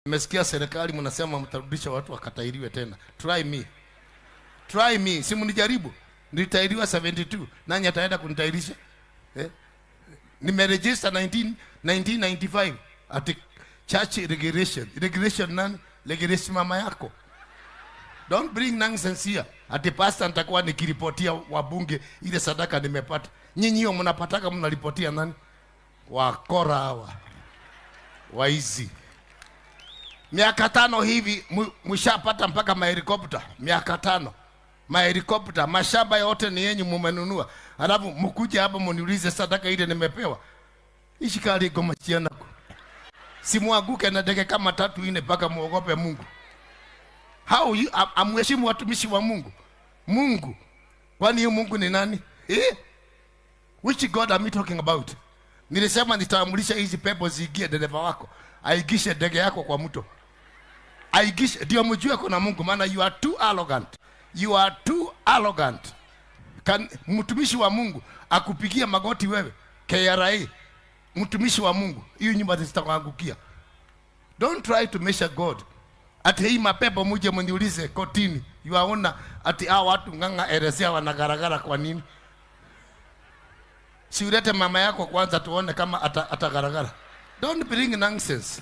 Nimesikia serikali mnasema mtarudisha watu wakatairiwe tena. Try me. Try me. Si mnijaribu. Nilitairiwa 72. Nani ataenda kunitairisha? Nimeregister 1995 at church regulation. Regulation nani? Regulation mama yako. Don't bring nonsense here. Ati pastor nitakuwa nikiripotia wabunge ile sadaka nimepata. Nyinyi hiyo mnapataka mnaripotia nani? Wakora hawa. Waizi. Miaka 5 hivi mshapata mpaka mahelikopta. Miaka 5. Mahelikopta, mashamba yote ni yenyu mumenunua. Alafu mkuje hapa mniulize sadaka ile nimepewa. Ishikali goma chiana. Simuaguke na ndege kama 3 4 mpaka muogope Mungu. How you amheshimu watumishi wa Mungu? Mungu. Kwani huyu Mungu ni nani? Which God am I talking about? Nilisema nitaamulisha hizi pepo ziingie dereva wako. Aigishe ndege yako kwa mto. Aigishe ndio mjue kuna Mungu, maana you are too arrogant. You are too arrogant. Mtumishi wa Mungu akupigia magoti wewe KRA, mtumishi wa Mungu, hiyo nyumba zitakuangukia. Don't try to measure God. Ati hii mapepo muje mniulize kotini. Yuaona ati hao watu nganga elezea wanagaragara kwa nini? Si ulete mama yako kwanza tuone kama atagaragara. Don't bring nonsense.